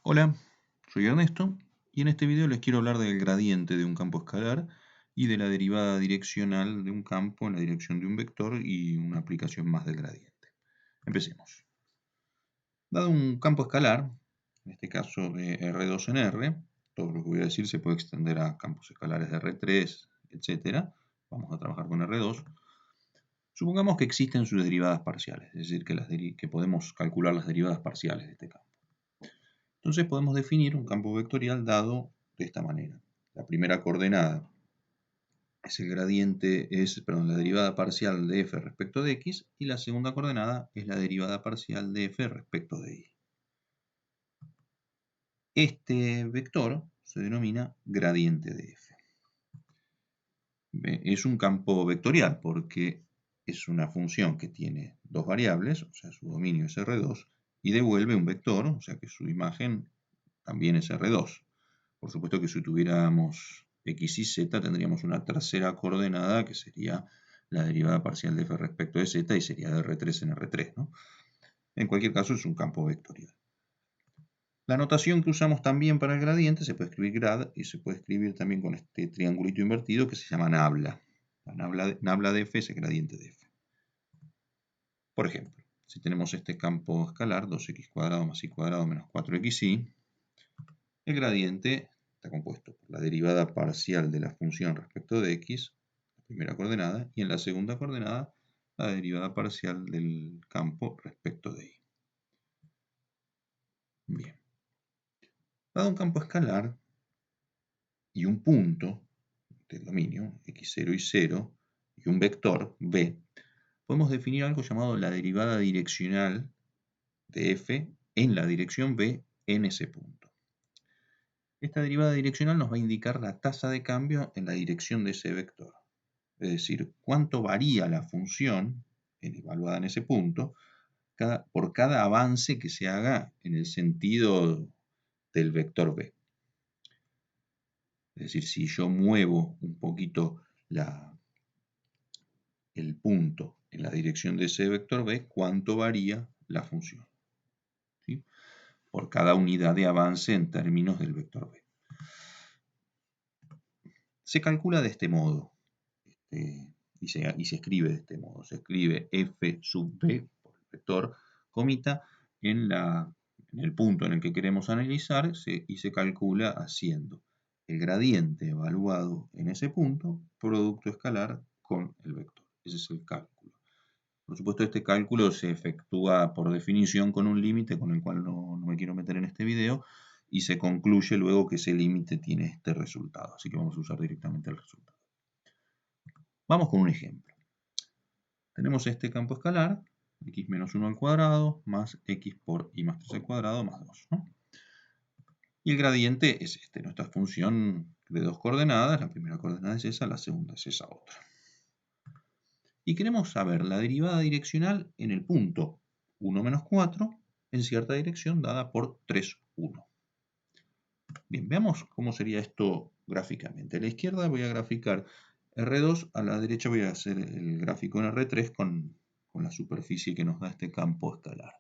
Hola, soy Ernesto y en este video les quiero hablar del gradiente de un campo escalar y de la derivada direccional de un campo en la dirección de un vector y una aplicación más del gradiente. Empecemos. Dado un campo escalar, en este caso de R2 en R, todo lo que voy a decir se puede extender a campos escalares de R3, etc. Vamos a trabajar con R2. Supongamos que existen sus derivadas parciales, es decir, que podemos calcular las derivadas parciales de este campo. Entonces podemos definir un campo vectorial dado de esta manera. La primera coordenada es la derivada parcial de f respecto de x, y la segunda coordenada es la derivada parcial de f respecto de y. Este vector se denomina gradiente de f. Es un campo vectorial porque es una función que tiene dos variables, o sea, su dominio es R2, y devuelve un vector, o sea que su imagen también es R2. Por supuesto que si tuviéramos x y z tendríamos una tercera coordenada que sería la derivada parcial de f respecto de z y sería de R3 en R3, ¿no? En cualquier caso es un campo vectorial. La notación que usamos también para el gradiente se puede escribir grad y se puede escribir también con este triangulito invertido que se llama nabla. La nabla de f es el gradiente de f. Por ejemplo, si tenemos este campo escalar 2x² más y² menos 4xy, el gradiente está compuesto por la derivada parcial de la función respecto de x, la primera coordenada, y en la segunda coordenada la derivada parcial del campo respecto de y. Bien. Dado un campo escalar y un punto del dominio, x0 y 0, y un vector, v, podemos definir algo llamado la derivada direccional de f en la dirección v en ese punto. Esta derivada direccional nos va a indicar la tasa de cambio en la dirección de ese vector. Es decir, cuánto varía la función evaluada en ese punto por cada avance que se haga en el sentido del vector v. Es decir, si yo muevo un poquito el punto en la dirección de ese vector v, cuánto varía la función, ¿sí? Por cada unidad de avance en términos del vector v. Se calcula de este modo. Y se escribe de este modo. Se escribe f sub v por el vector comita en el punto en el que queremos analizar y se calcula haciendo el gradiente evaluado en ese punto, producto escalar con el vector. Ese es el cálculo. Por supuesto, este cálculo se efectúa por definición con un límite con el cual no me quiero meter en este video, y se concluye luego que ese límite tiene este resultado. Así que vamos a usar directamente el resultado. Vamos con un ejemplo. Tenemos este campo escalar, x menos 1 al cuadrado, más x por y más 3 al cuadrado, más 2, ¿no? Y el gradiente es este, nuestra función de dos coordenadas. La primera coordenada es esa, la segunda es esa otra. Y queremos saber la derivada direccional en el punto 1 menos 4 en cierta dirección dada por 3, 1. Bien, veamos cómo sería esto gráficamente. A la izquierda voy a graficar R2, a la derecha voy a hacer el gráfico en R3 con la superficie que nos da este campo escalar.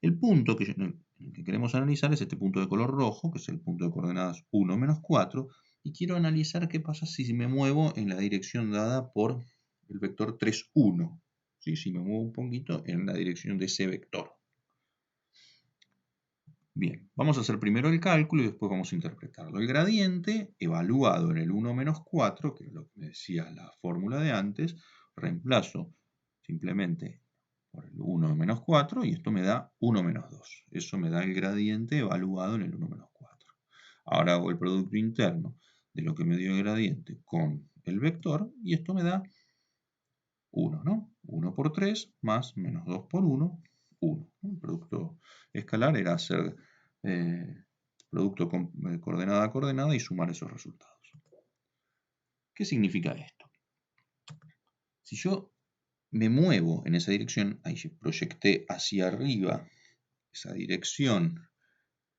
El punto en el que queremos analizar es este punto de color rojo, que es el punto de coordenadas 1 menos 4, y quiero analizar qué pasa si me muevo en la dirección dada por el vector 3, 1. ¿Sí? Si me muevo un poquito en la dirección de ese vector. Bien, vamos a hacer primero el cálculo y después vamos a interpretarlo. El gradiente evaluado en el 1 menos 4, que es lo que me decía la fórmula de antes, reemplazo simplemente por el 1 menos 4 y esto me da 1 menos 2. Eso me da el gradiente evaluado en el 1 menos 4. Ahora hago el producto interno de lo que me dio el gradiente con el vector y esto me da 1, ¿no? 1 por 3 más menos 2 por 1, 1. El producto escalar era hacer producto coordenada a coordenada y sumar esos resultados. ¿Qué significa esto? Si yo me muevo en esa dirección, ahí proyecté hacia arriba esa dirección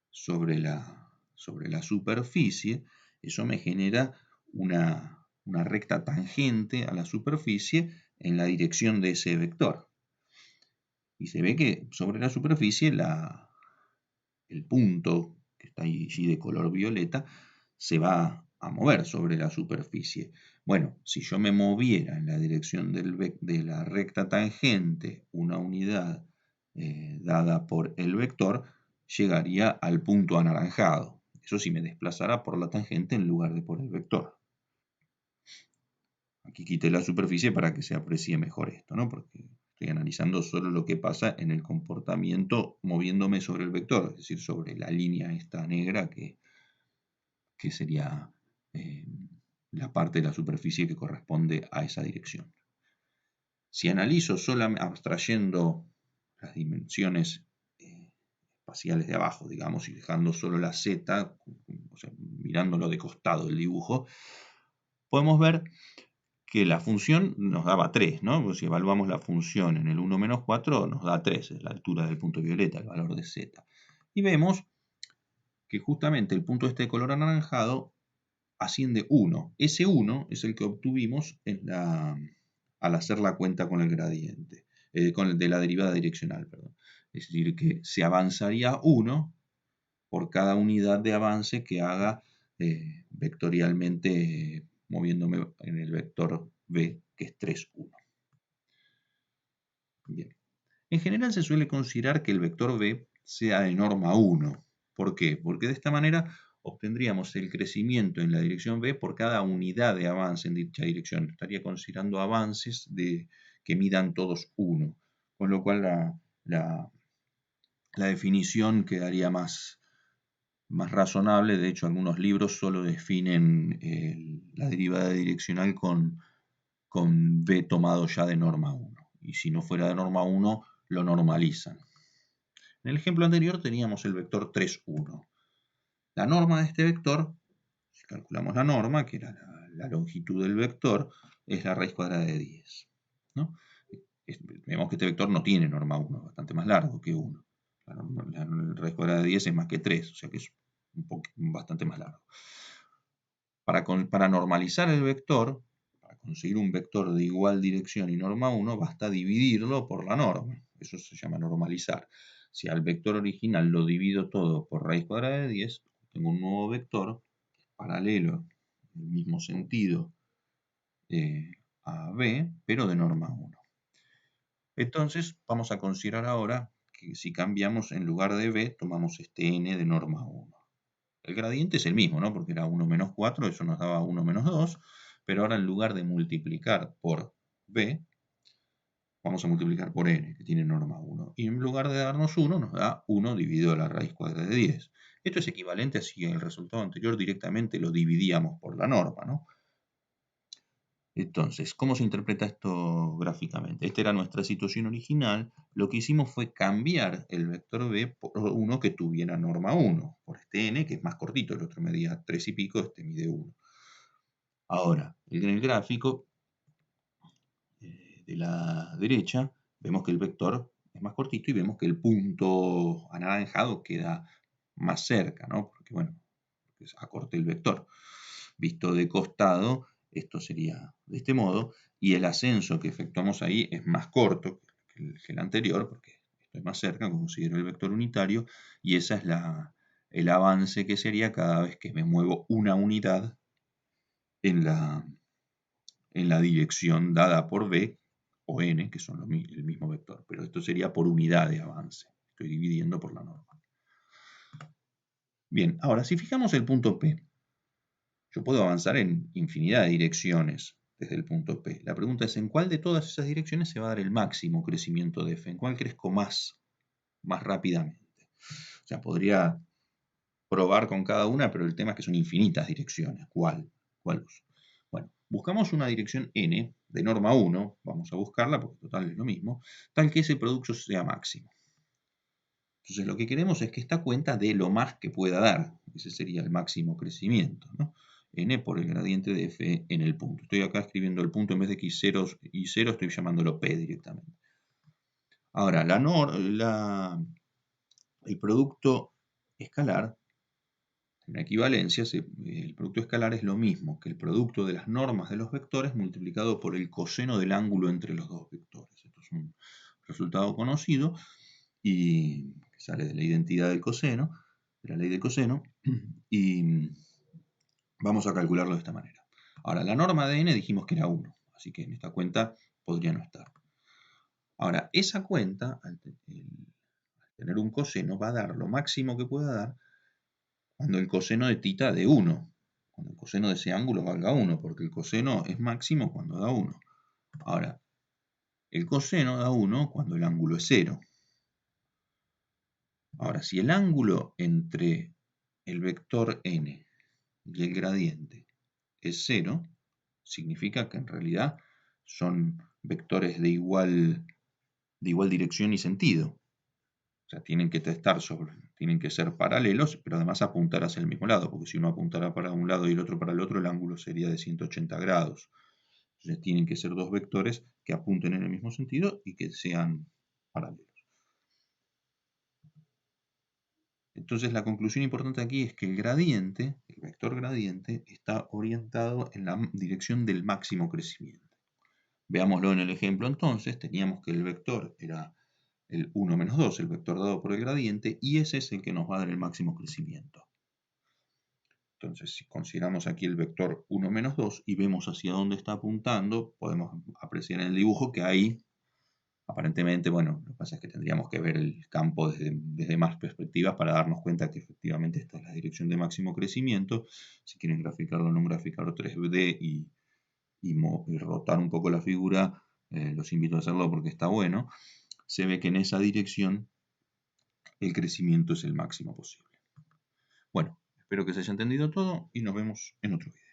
sobre la superficie, eso me genera una recta tangente a la superficie en la dirección de ese vector. Y se ve que sobre la superficie el punto que está allí de color violeta se va a mover sobre la superficie. Bueno, si yo me moviera en la dirección de la recta tangente una unidad dada por el vector, llegaría al punto anaranjado. Eso si me desplazara por la tangente en lugar de por el vector. Aquí quité la superficie para que se aprecie mejor esto, ¿no? Porque estoy analizando solo lo que pasa en el comportamiento moviéndome sobre el vector, es decir, sobre la línea esta negra que sería la parte de la superficie que corresponde a esa dirección. Si analizo solamente abstrayendo las dimensiones espaciales de abajo, digamos, y dejando solo la z, o sea, mirándolo de costado el dibujo, podemos ver que la función nos daba 3, ¿no? Pues si evaluamos la función en el 1 menos 4, nos da 3, es la altura del punto violeta, el valor de z. Y vemos que justamente el punto este de color anaranjado asciende 1. Ese 1 es el que obtuvimos al hacer la cuenta con el gradiente, de la derivada direccional, perdón. Es decir, que se avanzaría 1 por cada unidad de avance que haga vectorialmente moviéndome en el vector v, que es 3, 1. Bien. En general se suele considerar que el vector v sea de norma 1. ¿Por qué? Porque de esta manera obtendríamos el crecimiento en la dirección v por cada unidad de avance en dicha dirección. Estaría considerando avances que midan todos 1, con lo cual la definición quedaría más razonable. De hecho, algunos libros solo definen la derivada direccional con v tomado ya de norma 1. Y si no fuera de norma 1, lo normalizan. En el ejemplo anterior teníamos el vector 3, 1. La norma de este vector, si calculamos la norma, que era la longitud del vector, es la raíz cuadrada de 10. ¿No? Vemos que este vector no tiene norma 1, es bastante más largo que 1. La raíz cuadrada de 10 es más que 3, o sea que es bastante más largo. Para normalizar el vector, para conseguir un vector de igual dirección y norma 1, basta dividirlo por la norma. Eso se llama normalizar. Si al vector original lo divido todo por raíz cuadrada de 10, tengo un nuevo vector paralelo, en el mismo sentido a b, pero de norma 1. Entonces vamos a considerar ahora que si cambiamos en lugar de b, tomamos este n de norma 1. El gradiente es el mismo, ¿no? Porque era 1 menos 4, eso nos daba 1 menos 2, pero ahora en lugar de multiplicar por b, vamos a multiplicar por n, que tiene norma 1. Y en lugar de darnos 1, nos da 1 dividido a la raíz cuadrada de 10. Esto es equivalente a si el resultado anterior directamente lo dividíamos por la norma, ¿no? Entonces, ¿cómo se interpreta esto gráficamente? Esta era nuestra situación original. Lo que hicimos fue cambiar el vector b por uno que tuviera norma 1, por este n, que es más cortito, el otro medía 3 y pico, este mide 1. Ahora, en el gráfico de la derecha, vemos que el vector es más cortito y vemos que el punto anaranjado queda más cerca, ¿no? Porque, bueno, acorté el vector. Visto de costado, esto sería de este modo, y el ascenso que efectuamos ahí es más corto que el anterior, porque estoy más cerca, considero el vector unitario, y ese es el avance que sería cada vez que me muevo una unidad en la dirección dada por b o n, que son el mismo vector, pero esto sería por unidad de avance. Estoy dividiendo por la norma. Bien, ahora si fijamos el punto P, yo puedo avanzar en infinidad de direcciones desde el punto P. La pregunta es, ¿en cuál de todas esas direcciones se va a dar el máximo crecimiento de f? ¿En cuál crezco más rápidamente? O sea, podría probar con cada una, pero el tema es que son infinitas direcciones. ¿Cuál uso? Bueno, buscamos una dirección n de norma 1, vamos a buscarla porque total es lo mismo, tal que ese producto sea máximo. Entonces lo que queremos es que esta cuenta dé lo más que pueda dar. Ese sería el máximo crecimiento, ¿no? N por el gradiente de f en el punto. Estoy acá escribiendo el punto en vez de x0 y 0, estoy llamándolo p directamente. Ahora, el producto escalar, en una equivalencia, el producto escalar es lo mismo que el producto de las normas de los vectores multiplicado por el coseno del ángulo entre los dos vectores. Esto es un resultado conocido y que sale de la identidad del coseno, de la ley del coseno, y vamos a calcularlo de esta manera. Ahora, la norma de n dijimos que era 1, así que en esta cuenta podría no estar. Ahora, esa cuenta, al tener un coseno, va a dar lo máximo que pueda dar cuando el coseno de θ de 1. Cuando el coseno de ese ángulo valga 1, porque el coseno es máximo cuando da 1. Ahora, el coseno da 1 cuando el ángulo es 0. Ahora, si el ángulo entre el vector n y el gradiente es 0, significa que en realidad son vectores de igual dirección y sentido. O sea, tienen que ser paralelos, pero además apuntar hacia el mismo lado, porque si uno apuntara para un lado y el otro para el otro, el ángulo sería de 180 grados. Entonces tienen que ser dos vectores que apunten en el mismo sentido y que sean paralelos. Entonces la conclusión importante aquí es que el gradiente, el vector gradiente, está orientado en la dirección del máximo crecimiento. Veámoslo en el ejemplo entonces, teníamos que el vector era el 1 menos 2, el vector dado por el gradiente, y ese es el que nos va a dar el máximo crecimiento. Entonces, si consideramos aquí el vector 1 menos 2 y vemos hacia dónde está apuntando, podemos apreciar en el dibujo que ahí, aparentemente, bueno, lo que pasa es que tendríamos que ver el campo desde más perspectivas para darnos cuenta que efectivamente esta es la dirección de máximo crecimiento. Si quieren graficarlo en un graficador 3D y rotar un poco la figura, los invito a hacerlo porque está bueno. Se ve que en esa dirección el crecimiento es el máximo posible. Bueno, espero que se haya entendido todo y nos vemos en otro video.